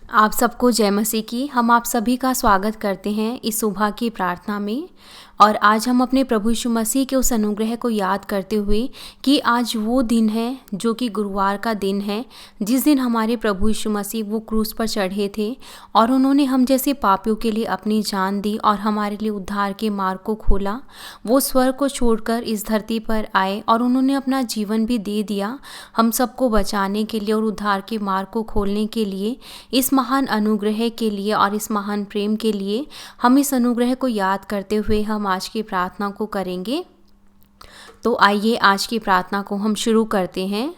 आप सबको जय मसीह की। हम आप सभी का स्वागत करते हैं इस सुबह की प्रार्थना में। और आज हम अपने प्रभु यीशु मसीह के उस अनुग्रह को याद करते हुए कि आज वो दिन है जो कि गुरुवार का दिन है, जिस दिन हमारे प्रभु यीशु मसीह वो क्रूस पर चढ़े थे और उन्होंने हम जैसे पापियों के लिए अपनी जान दी और हमारे लिए उद्धार के मार्ग को खोला। वो स्वर्ग को छोड़कर इस धरती पर आए और उन्होंने अपना जीवन भी दे दिया हम सबको बचाने के लिए और उद्धार के मार्ग को खोलने के लिए। इस महान अनुग्रह के लिए और इस महान प्रेम के लिए हम इस अनुग्रह को याद करते हुए हम आज की प्रार्थना को करेंगे। तो आइए आज की प्रार्थना को हम शुरू करते हैं।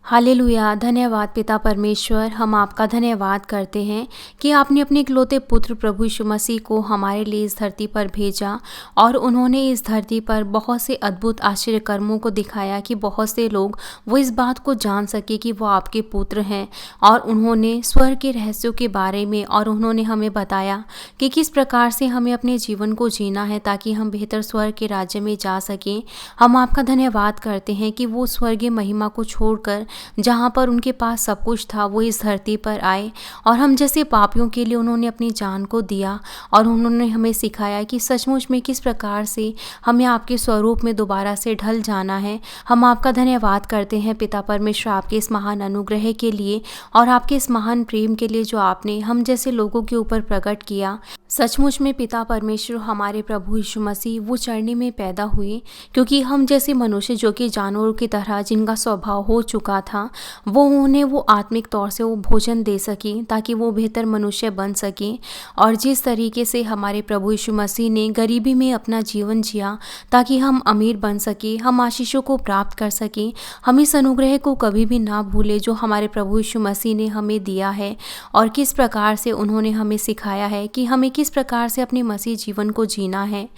हालेलुया। धन्यवाद पिता परमेश्वर, हम आपका धन्यवाद करते हैं कि आपने अपने इकलौते पुत्र प्रभु यीशु मसीह को हमारे लिए इस धरती पर भेजा और उन्होंने इस धरती पर बहुत से अद्भुत आश्चर्य कर्मों को दिखाया कि बहुत से लोग वो इस बात को जान सके कि वो आपके पुत्र हैं। और उन्होंने स्वर्ग के रहस्यों के बारे में और उन्होंने हमें बताया कि किस प्रकार से हमें अपने जीवन को जीना है ताकि हम बेहतर स्वर्ग के राज्य में जा सकें। हम आपका धन्यवाद करते हैं कि वो स्वर्गीय महिमा को छोड़कर जहाँ पर उनके पास सब कुछ था वो इस धरती पर आए और हम जैसे पापियों के लिए उन्होंने अपनी जान को दिया और उन्होंने हमें सिखाया कि सचमुच में किस प्रकार से हमें आपके स्वरूप में दोबारा से ढल जाना है। हम आपका धन्यवाद करते हैं पिता परमेश्वर आपके इस महान अनुग्रह के लिए और आपके इस महान प्रेम के लिए जो आपने हम जैसे लोगों के ऊपर प्रकट किया। सचमुच में पिता परमेश्वर हमारे प्रभु यीशु मसीह वो चरनी में पैदा हुए क्योंकि हम जैसे मनुष्य जो कि जानवरों की तरह जिनका स्वभाव हो चुका था वो उन्हें वो आत्मिक तौर से वो भोजन दे सके ताकि वो बेहतर मनुष्य बन सके। और जिस तरीके से हमारे प्रभु यीशु मसीह ने गरीबी में अपना जीवन जिया ताकि हम अमीर बन सके, हम आशीषों को प्राप्त कर सकें, हम इस अनुग्रह को कभी भी ना भूले जो हमारे प्रभु यीशु मसीह ने हमें दिया है और किस प्रकार से उन्होंने हमें सिखाया है कि हमें किस प्रकार से अपने मसीह जीवन को जीना है।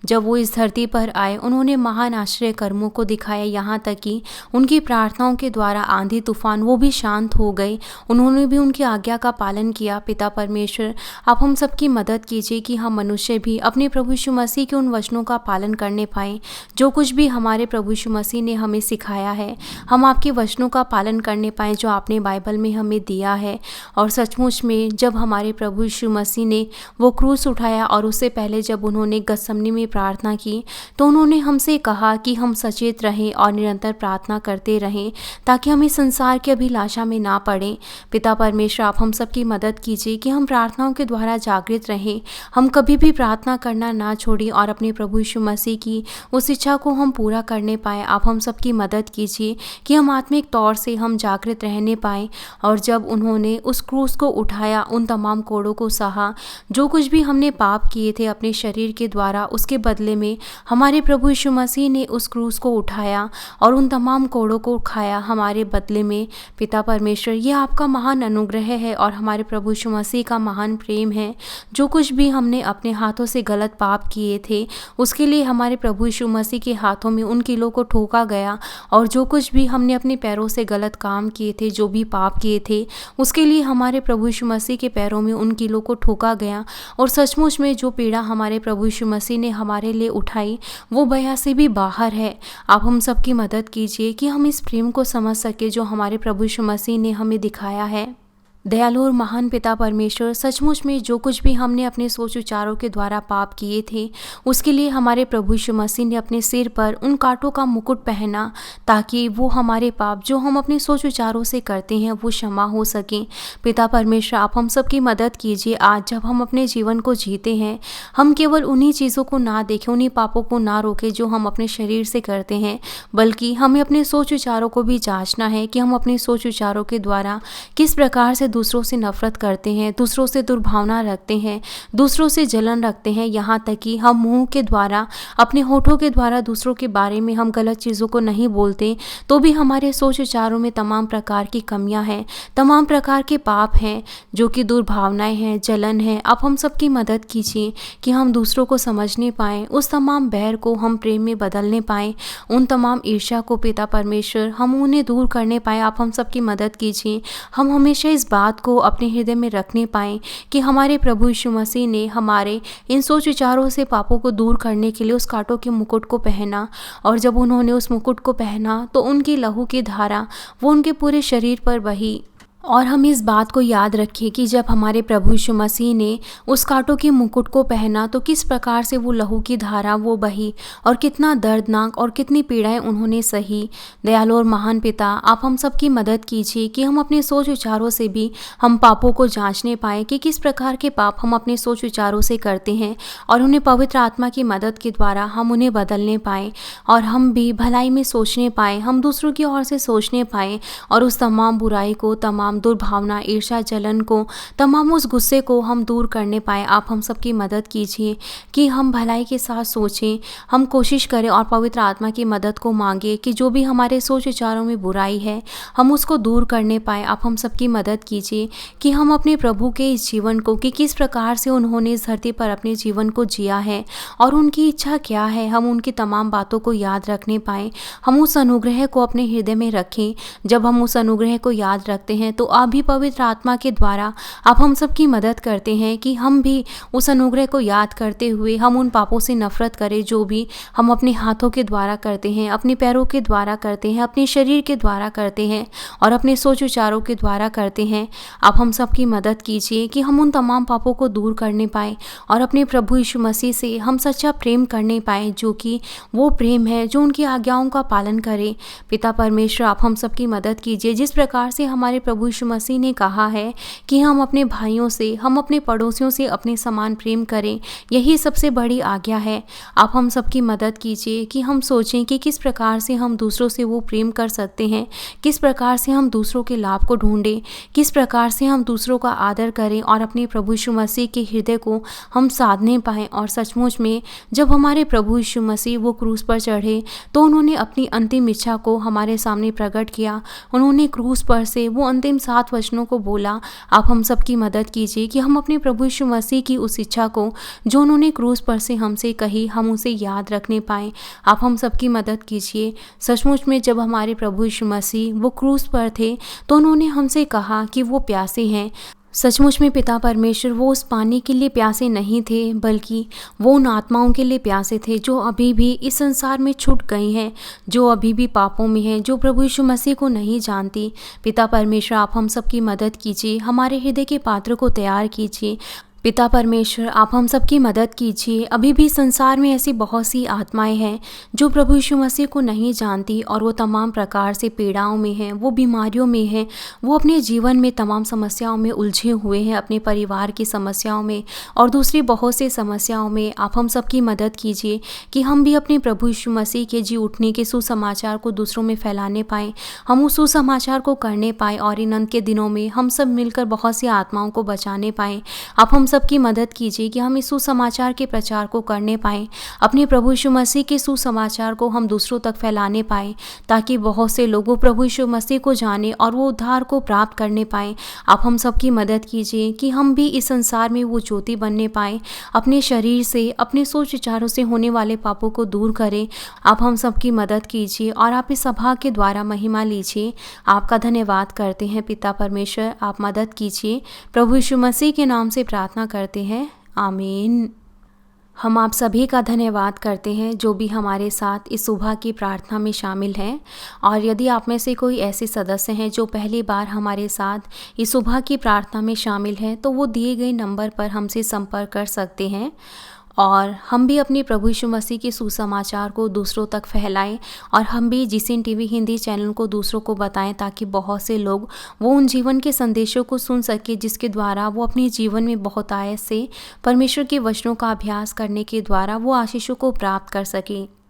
जब वो इस धरती पर आए उन्होंने महान आश्चर्य कर्मों को दिखाया, यहाँ तक कि उनकी प्रार्थनाओं के द्वारा आंधी तूफान वो भी शांत हो गए। उन्होंने भी उनकी आज्ञा का पालन किया। पिता परमेश्वर आप हम सबकी मदद कीजिए कि हम मनुष्य भी अपने प्रभु यीशु मसीह के उन वचनों का पालन करने पाएँ जो कुछ भी हमारे प्रभु यीशु मसीह ने हमें सिखाया है, हम आपके वचनों का पालन करने पाएँ जो आपने बाइबल में हमें दिया है। और सचमुच में जब हमारे प्रभु यीशु मसीह ने वो क्रूस उठाया और उससे पहले जब उन्होंने गतसमनी में प्रार्थना की तो उन्होंने हमसे कहा कि हम सचेत रहें और निरंतर प्रार्थना करते रहें ताकि हम इस संसार की अभिलाषा में ना पड़ें। पिता परमेश्वर आप हम सबकी मदद कीजिए कि हम प्रार्थनाओं के द्वारा जागृत रहें, हम कभी भी प्रार्थना करना ना छोड़ें और अपने प्रभु यीशु मसीह की उस इच्छा को हम पूरा करने पाएँ। आप हम सबकी मदद कीजिए कि हम आत्मिक तौर से हम जागृत रहने पाएँ। और जब उन्होंने उस क्रूस को उठाया, उन तमाम कोड़ों को सहा, जो कुछ भी हमने पाप किए थे अपने शरीर के द्वारा, उसके बदले में हमारे प्रभु यीशु मसीह ने उस क्रूस को उठाया और उन तमाम कोड़ों को खाया हमारे बदले में। पिता परमेश्वर ये आपका महान अनुग्रह है और हमारे प्रभु यीशु मसीह का महान प्रेम है। जो कुछ भी हमने अपने हाथों से गलत पाप किए थे उसके लिए हमारे प्रभु यीशु मसीह के हाथों में उन कीलों को ठोका गया और जो कुछ भी हमने अपने पैरों से गलत काम किए थे, जो भी पाप किए थे, उसके लिए हमारे प्रभु यीशु मसीह के पैरों में उन कीलों को ठोका गया। और सचमुच में जो पीड़ा हमारे प्रभु यीशु मसीह ने हमारे लिए उठाई वो बया से भी बाहर है। आप हम सबकी मदद कीजिए कि हम इस प्रेम को समझ सके जो हमारे प्रभु यीशु मसीह ने हमें दिखाया है। दयालु और महान पिता परमेश्वर सचमुच में जो कुछ भी हमने अपने सोच विचारों के द्वारा पाप किए थे उसके लिए हमारे प्रभु यीशु मसीह ने अपने सिर पर उन कांटों का मुकुट पहना ताकि वो हमारे पाप जो हम अपने सोच विचारों से करते हैं वो क्षमा हो सकें। पिता परमेश्वर आप हम सबकी मदद कीजिए। आज जब हम अपने जीवन को जीते हैं हम केवल उन्हीं चीज़ों को ना देखें, उन्हीं पापों को ना रोकें जो हम अपने शरीर से करते हैं, बल्कि हमें अपने सोच विचारों को भी जांचना है कि हम अपने सोच विचारों के द्वारा किस प्रकार से दूसरों से नफरत करते हैं, दूसरों से दुर्भावना रखते हैं, दूसरों से जलन रखते हैं, यहाँ तक कि हम मुंह के द्वारा अपने होठों के द्वारा दूसरों के बारे में हम गलत चीज़ों को नहीं बोलते तो भी हमारे सोच विचारों में तमाम प्रकार की कमियां हैं, तमाम प्रकार के पाप हैं जो कि दुर्भावनाएं हैं, जलन है। आप हम सबकी मदद कीजिए कि हम दूसरों को समझने पाएँ, उस तमाम बैर को हम प्रेम में बदलने पाएँ, उन तमाम ईर्ष्या को पिता परमेश्वर हम उन्हें दूर करने पाएँ। आप हम सबकी मदद कीजिए। हम हमेशा इस बात को अपने हृदय में रखने पाएं कि हमारे प्रभु यीशु मसीह ने हमारे इन सोच विचारों से पापों को दूर करने के लिए उस कांटों के मुकुट को पहना और जब उन्होंने उस मुकुट को पहना तो उनकी लहू की धारा वो उनके पूरे शरीर पर बही और हम इस बात को याद रखें कि जब हमारे प्रभु यीशु मसीह ने उस कांटों के मुकुट को पहना तो किस प्रकार से वो लहू की धारा वो बही और कितना दर्दनाक और कितनी पीड़ाएं उन्होंने सही। दयालु और महान पिता, आप हम सब की मदद कीजिए कि हम अपने सोच विचारों से भी हम पापों को जांचने पाएँ कि किस प्रकार के पाप हम अपने सोच विचारों से करते हैं, और उन्हें पवित्र आत्मा की मदद के द्वारा हम उन्हें बदलने पाएँ और हम भी भलाई में सोचने पाएँ, हम दूसरों की ओर से सोचने पाएँ और उस तमाम बुराई को, तमाम दुर्भावना, ईर्ष्या, जलन को, तमाम उस गुस्से को हम दूर करने पाए। आप हम सबकी मदद कीजिए कि हम भलाई के साथ सोचें, हम कोशिश करें और पवित्र आत्मा की मदद को मांगे कि जो भी हमारे सोच विचारों में बुराई है हम उसको दूर करने पाए। आप हम सबकी मदद कीजिए कि हम अपने प्रभु के इस जीवन को, कि किस प्रकार से उन्होंने इस धरती पर अपने जीवन को जिया है और उनकी इच्छा क्या है, हम उनकी तमाम बातों को याद रखने पाएँ। हम उस अनुग्रह को अपने हृदय में रखें। जब हम उस अनुग्रह को याद रखते हैं तो आप भी पवित्र आत्मा के द्वारा आप हम सब की मदद करते हैं कि हम भी उस अनुग्रह को याद करते हुए हम उन पापों से नफरत करें जो भी हम अपने हाथों के द्वारा करते हैं, अपने पैरों के द्वारा करते हैं, अपने शरीर के द्वारा करते हैं और अपने सोच विचारों के द्वारा करते हैं। आप हम सब की मदद कीजिए कि हम उन तमाम पापों को दूर करने पाएँ और अपने प्रभु यीशु मसीह से हम सच्चा प्रेम करने पाएँ, जो कि वो प्रेम है जो उनकी आज्ञाओं का पालन करे। पिता परमेश्वर, आप हम सब की मदद कीजिए। जिस प्रकार से हमारे प्रभु यीशु मसीह ने कहा है कि हम अपने भाइयों से, हम अपने पड़ोसियों से अपने समान प्रेम करें, यही सबसे बड़ी आज्ञा है। आप हम सबकी मदद कीजिए कि हम सोचें कि किस प्रकार से हम दूसरों से वो प्रेम कर सकते हैं, किस प्रकार से हम दूसरों के लाभ को ढूंढें, किस प्रकार से हम दूसरों का आदर करें और अपने प्रभु यीशु मसीह के हृदय को हम साधने पाएँ। और सचमुच में जब हमारे प्रभु यीशु मसीह वो क्रूस पर चढ़े तो उन्होंने अपनी अंतिम इच्छा को हमारे सामने प्रकट किया। उन्होंने क्रूस पर से वो अंतिम 7 वचनों को बोला। आप हम सब की मदद कीजिए कि हम अपने प्रभु यीशु मसीह की उस इच्छा को जो उन्होंने क्रूस पर से हमसे कही, हम उसे याद रखने पाएँ। आप हम सब की मदद कीजिए। सचमुच में जब हमारे प्रभु यीशु मसीह वो क्रूस पर थे तो उन्होंने हमसे कहा कि वो प्यासे हैं। सचमुच में पिता परमेश्वर, वो उस पानी के लिए प्यासे नहीं थे, बल्कि वो उन आत्माओं के लिए प्यासे थे जो अभी भी इस संसार में छूट गई हैं, जो अभी भी पापों में हैं, जो प्रभु यीशु मसीह को नहीं जानती। पिता परमेश्वर, आप हम सब की मदद कीजिए, हमारे हृदय के पात्र को तैयार कीजिए। पिता परमेश्वर, आप हम सब की मदद कीजिए। अभी भी संसार में ऐसी बहुत सी आत्माएं हैं जो प्रभु यीशु मसीह को नहीं जानती और वो तमाम प्रकार से पीड़ाओं में हैं, वो बीमारियों में हैं, वो अपने जीवन में तमाम समस्याओं में उलझे हुए हैं, अपने परिवार की समस्याओं में और दूसरी बहुत सी समस्याओं में। आप हम सब की मदद कीजिए कि हम भी अपने प्रभु यीशु मसीह के जी उठने के सुसमाचार को दूसरों में फैलाने पाएँ, हम उस सुसमाचार को करने पाएँ और इन अंत के दिनों में हम सब मिलकर बहुत सी आत्माओं को बचाने पाएँ। आप हम सबकी मदद कीजिए कि हम इस सुसमाचार के प्रचार को करने पाएँ, अपने प्रभु यीशु मसीह के सुसमाचार को हम दूसरों तक फैलाने पाएँ, ताकि बहुत से लोगों प्रभु यीशु मसीह को जाने और वो उद्धार को प्राप्त करने पाएँ। आप हम सबकी मदद कीजिए कि हम भी इस संसार में वो ज्योति बनने पाएँ, अपने शरीर से, अपने सोच विचारों से होने वाले पापों को दूर करें। आप हम सबकी मदद कीजिए और आप इस सभा के द्वारा महिमा लीजिए। आपका धन्यवाद करते हैं पिता परमेश्वर, आप मदद कीजिए। प्रभु यीशु मसीह के नाम से प्रार्थना करते हैं, आमीन। हम आप सभी का धन्यवाद करते हैं जो भी हमारे साथ इस सुबह की प्रार्थना में शामिल हैं। और यदि आप में से कोई ऐसे सदस्य हैं जो पहली बार हमारे साथ इस सुबह की प्रार्थना में शामिल हैं, तो वो दिए गए नंबर पर हमसे संपर्क कर सकते हैं और हम भी अपने प्रभु यीशु मसीह के सुसमाचार को दूसरों तक फैलाएं और हम भी जीसीएन टीवी हिंदी चैनल को दूसरों को बताएं, ताकि बहुत से लोग वो उन जीवन के संदेशों को सुन सके जिसके द्वारा वो अपने जीवन में बहुत आयत से परमेश्वर के वचनों का अभ्यास करने के द्वारा वो आशीषों को प्राप्त कर सके।